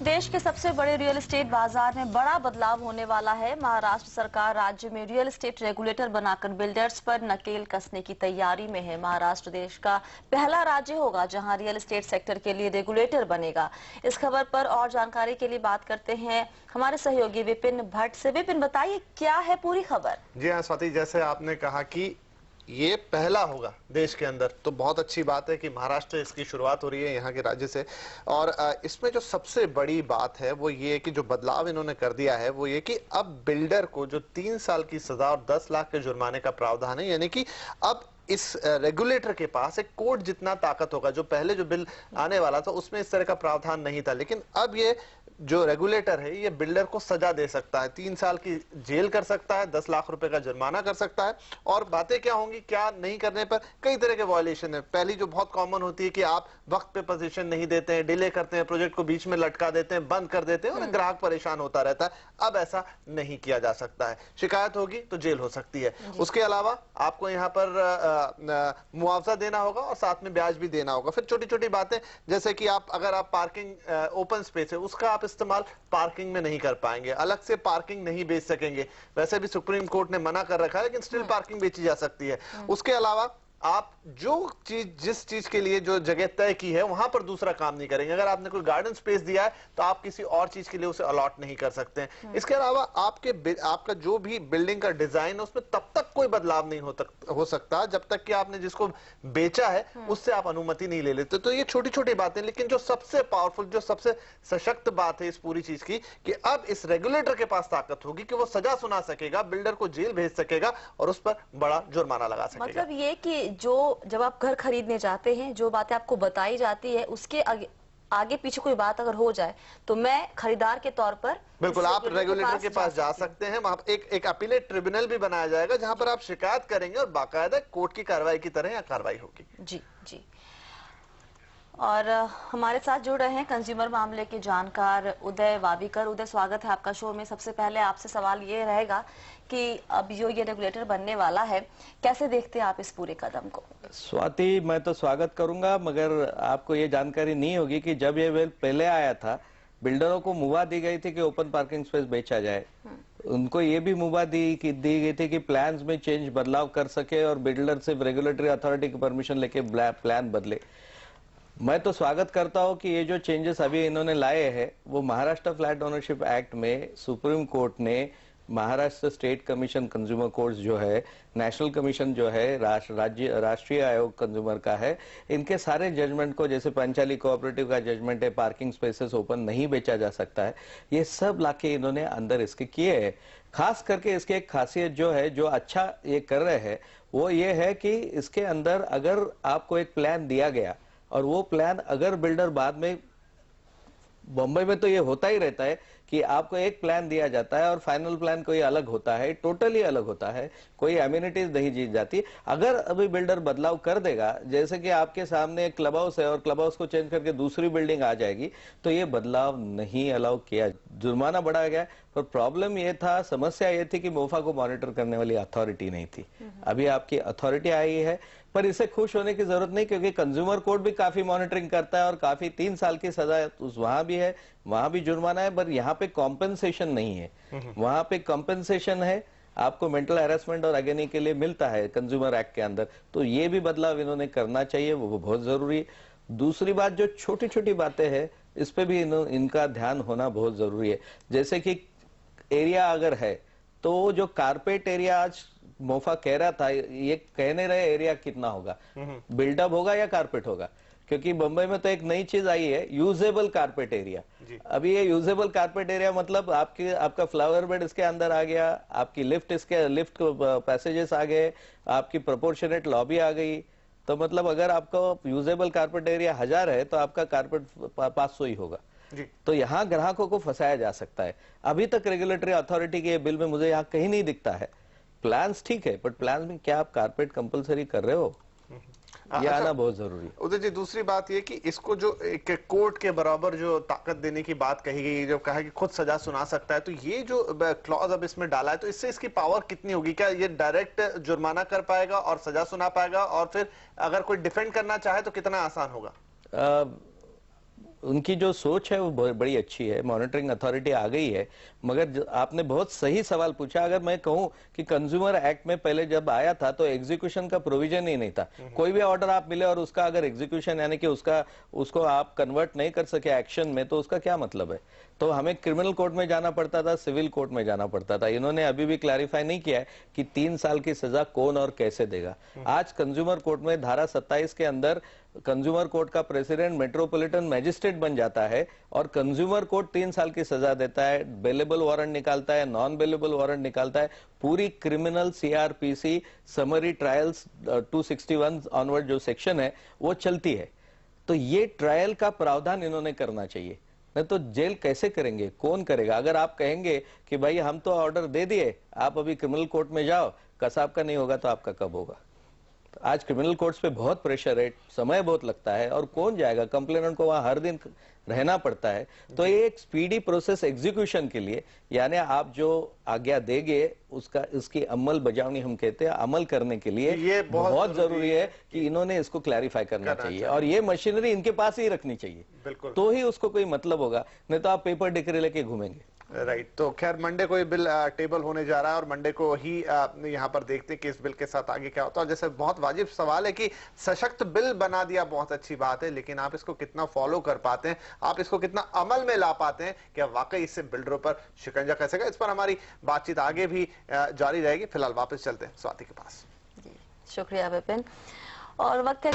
देश के सबसे बड़े रियल एस्टेट बाजार में बड़ा बदलाव होने वाला है। महाराष्ट्र सरकार राज्य में रियल एस्टेट रेगुलेटर बनाकर बिल्डर्स पर नकेल कसने की तैयारी में है। महाराष्ट्र देश का पहला राज्य होगा जहां रियल एस्टेट सेक्टर के लिए रेगुलेटर बनेगा। इस खबर पर और जानकारी के लिए बात करते हैं हमारे सहयोगी विपिन भट्ट से। विपिन, बताइए क्या है पूरी खबर? जी हाँ स्वाति, जैसे आपने कहा कि ये पहला होगा देश के अंदर, तो बहुत अच्छी बात है कि महाराष्ट्र इसकी शुरुआत हो रही है यहाँ के राज्य से। और इसमें जो सबसे बड़ी बात है वो ये कि जो बदलाव इन्होंने कर दिया है वो ये कि अब बिल्डर को जो 3 साल की सजा और 10 लाख के जुर्माने का प्रावधान है, यानी कि अब इस रेगुलेटर के पास एक कोर्ट जितना ताकत होगा। जो पहले जो बिल आने वाला था उसमें इस तरह का प्रावधान नहीं था, लेकिन अब ये जो रेगुलेटर है ये बिल्डर को सजा दे सकता है, 3 साल की जेल कर सकता है, 10 लाख रुपए का जुर्माना कर सकता है। और बातें क्या होंगी, क्या नहीं करने पर कई तरह के वायलेशन है। पहली जो बहुत कॉमन होती है कि आप वक्त पे पोजीशन नहीं देते हैं, डिले करते हैं, प्रोजेक्ट को बीच में लटका देते हैं, बंद कर देते हैं और ग्राहक परेशान होता रहता है। अब ऐसा नहीं किया जा सकता है। शिकायत होगी तो जेल हो सकती है। उसके अलावा आपको यहाँ पर मुआवजा देना होगा और साथ में ब्याज भी देना होगा। फिर छोटी छोटी बातें जैसे कि अगर आप पार्किंग ओपन स्पेस है उसका आप इस्तेमाल पार्किंग में नहीं कर पाएंगे, अलग से पार्किंग नहीं बेच सकेंगे। वैसे भी सुप्रीम कोर्ट ने मना कर रखा है, लेकिन स्टिल पार्किंग बेची जा सकती है। उसके अलावा आप जिस चीज के लिए जो जगह तय की है वहां पर दूसरा काम नहीं करेंगे। अगर आपने कोई गार्डन स्पेस दिया है तो आप किसी और चीज के लिए उसे अलॉट नहीं कर सकते हैं। इसके अलावा आपका जो भी बिल्डिंग का डिजाइन है उसमें तब तक कोई बदलाव नहीं हो सकता जब तक कि आपने जिसको बेचा है उससे आप अनुमति नहीं ले लेते। तो ये छोटी छोटी बातें, लेकिन जो सबसे पावरफुल, जो सबसे सशक्त बात है इस पूरी चीज की, कि अब इस रेगुलेटर के पास ताकत होगी कि वो सजा सुना सकेगा, बिल्डर को जेल भेज सकेगा और उस पर बड़ा जुर्माना लगा सकेगा। मतलब ये कि जब आप घर खरीदने जाते हैं, जो बातें आपको बताई जाती है उसके आगे पीछे कोई बात अगर हो जाए तो मैं खरीदार के तौर पर बिल्कुल आप रेगुलेटर के पास जा सकते हैं। वहां एक अपीलेट ट्रिब्यूनल भी बनाया जाएगा जहां पर आप शिकायत करेंगे और बाकायदा कोर्ट की कार्रवाई की तरह कार्रवाई होगी। जी जी। और हमारे साथ जुड़ रहे हैं कंज्यूमर मामले के जानकार उदय वावीकर। उदय, स्वागत है आपका शो में। सबसे पहले आपसे सवाल ये रहेगा कि अब जो ये रेगुलेटर बनने वाला है, कैसे देखते हैं आप इस पूरे कदम को? स्वाति, मैं तो स्वागत करूंगा, मगर आपको ये जानकारी नहीं होगी कि जब ये बिल पहले आया था बिल्डरों को मुहर दी गई थी कि ओपन पार्किंग स्पेस बेचा जाए। उनको ये भी मुहर दी गई थी कि प्लान्स में चेंज बदलाव कर सके और बिल्डर सिर्फ रेगुलेटरी अथॉरिटी की परमिशन लेके प्लान बदले। मैं तो स्वागत करता हूं कि ये जो चेंजेस अभी इन्होंने लाए हैं वो महाराष्ट्र फ्लैट ओनरशिप एक्ट में सुप्रीम कोर्ट ने Maharashtra state commission consumer courts जो है, नेशनल कमीशन जो है राष्ट्रीय आयोग कंज्यूमर का है, इनके सारे जजमेंट को, जैसे पंचाली कोऑपरेटिव का जजमेंट है पार्किंग स्पेसेस ओपन नहीं बेचा जा सकता है, ये सब लाके इन्होंने अंदर इसके किए हैं। खास करके इसकी एक खासियत जो है, जो अच्छा ये कर रहे हैं, वो ये है कि इसके अंदर अगर आपको एक प्लान दिया गया और वो प्लान अगर बिल्डर बाद में, बॉम्बे में तो ये होता ही रहता है कि आपको एक प्लान दिया जाता है और फाइनल प्लान कोई अलग होता है, टोटली अलग होता है, कोई एम्यूनिटीज नहीं दी जाती। अगर अभी बिल्डर बदलाव कर देगा, जैसे कि आपके सामने एक क्लब हाउस है और क्लब हाउस को चेंज करके दूसरी बिल्डिंग आ जाएगी, तो ये बदलाव नहीं अलाउ किया। जुर्माना बढ़ाया गया, पर प्रॉब्लम ये था, समस्या ये थी कि मोफा को मॉनिटर करने वाली अथॉरिटी नहीं थी। अभी आपकी अथॉरिटी आई है, पर इसे खुश होने की जरूरत नहीं, क्योंकि कंज्यूमर कोर्ट भी काफी मॉनिटरिंग करता है और काफी 3 साल की सजा वहां भी है, वहां भी जुर्माना है, पर यहाँ पे कॉम्पेंसेशन नहीं है। वहां पे कॉम्पेंसेशन है, आपको मेंटल हैरेसमेंट और अगेनी के लिए मिलता है कंज्यूमर एक्ट के अंदर। तो ये भी बदलाव इन्होंने करना चाहिए, वो बहुत जरूरी है। दूसरी बात, जो छोटी छोटी बातें हैं इस पे भी इनका ध्यान होना बहुत जरूरी है। जैसे कि एरिया अगर है तो जो कारपेट एरिया आज मोफा कह रहा था, ये कहने रहे एरिया कितना होगा, बिल्डअप होगा या कारपेट होगा, क्योंकि बंबई में तो एक नई चीज आई है, यूजेबल कारपेट एरिया। अभी ये यूजेबल कारपेट एरिया मतलब आपका फ्लावर बेड इसके अंदर आ गया, आपकी लिफ्ट पैसेजेस आ गए, आपकी प्रोपोर्शनेट लॉबी आ गई। तो मतलब अगर आपका यूजेबल कारपेट एरिया 1000 है तो आपका कारपेट 500 ही होगा। तो यहाँ ग्राहकों को फंसाया जा सकता है। अभी तक रेगुलेटरी अथॉरिटी के बिल में मुझे यहाँ कहीं नहीं दिखता है। प्लान्स ठीक है, बट प्लान में क्या आप कारपेट कंपलसरी कर रहे हो, ये आना बहुत जरूरी है। उदय जी, दूसरी बात ये कि इसको जो एक कोर्ट के बराबर जो ताकत देने की बात कही गई, जब कहा कि खुद सजा सुना सकता है, तो ये जो क्लॉज अब इसमें डाला है, तो इससे इसकी पावर कितनी होगी? क्या ये डायरेक्ट जुर्माना कर पाएगा और सजा सुना पाएगा, और फिर अगर कोई डिफेंड करना चाहे तो कितना आसान होगा? उनकी जो सोच है वो बड़ी अच्छी है, मॉनिटरिंग अथॉरिटी आ गई है। मगर आपने बहुत सही सवाल पूछा। अगर मैं कहूं कि कंज्यूमर एक्ट में पहले जब आया था तो एग्जीक्यूशन का प्रोविजन ही नहीं था। कोई भी ऑर्डर आप मिले और उसका अगर एग्जीक्यूशन यानी कि उसको आप कन्वर्ट नहीं कर सके एक्शन में, तो उसका क्या मतलब है? तो हमें क्रिमिनल कोर्ट में जाना पड़ता था, सिविल कोर्ट में जाना पड़ता था। इन्होंने अभी भी क्लैरिफाई नहीं किया है कि 3 साल की सजा कौन और कैसे देगा। आज कंज्यूमर कोर्ट में धारा 27 के अंदर कंज्यूमर कोर्ट का प्रेसिडेंट मेट्रोपॉलिटन मैजिस्ट्रेट बन जाता है और कंज्यूमर कोर्ट 3 साल की सजा देता है, बेलेबल वारंट निकालता है, नॉन बेलेबल वारंट निकालता है। पूरी criminal CrPC summary trials 261 onward जो सेक्शन है वो चलती है। तो ये ट्रायल का प्रावधान इन्होंने करना चाहिए, नहीं तो जेल कैसे करेंगे, कौन करेगा? अगर आप कहेंगे कि भाई हम तो ऑर्डर दे दिए, आप अभी क्रिमिनल कोर्ट में जाओ, कसाब का नहीं होगा तो आपका कब होगा? तो आज क्रिमिनल कोर्ट्स पे बहुत प्रेशर है, समय बहुत लगता है और कौन जाएगा? कंप्लेनेंट को वहां हर दिन रहना पड़ता है। तो ये एक स्पीडी प्रोसेस एग्जीक्यूशन के लिए, यानी आप जो आज्ञा देंगे इसकी अमल बजावनी हम कहते हैं, अमल करने के लिए ये बहुत जरूरी है कि इन्होंने इसको क्लैरिफाई करना चाहिए और ये मशीनरी इनके पास ही रखनी चाहिए, बिल्कुल, तो ही उसको कोई मतलब होगा, नहीं तो आप पेपर डिक्री लेके घूमेंगे। राइट। तो खैर मंडे को ये बिल टेबल होने जा रहा है और मंडे को ही यहाँ पर देखते हैं कि इस बिल के साथ आगे क्या होता है। और जैसे बहुत वाजिब सवाल है कि सशक्त बिल बना दिया, बहुत अच्छी बात है, लेकिन आप इसको कितना फॉलो कर पाते हैं, आप इसको कितना अमल में ला पाते हैं, क्या वाकई इससे बिल्डरों पर शिकंजा कसेगा? इस पर हमारी बातचीत आगे भी जारी रहेगी। फिलहाल वापस चलते हैं स्वाति के पास। शुक्रिया विपिन। और वक्त है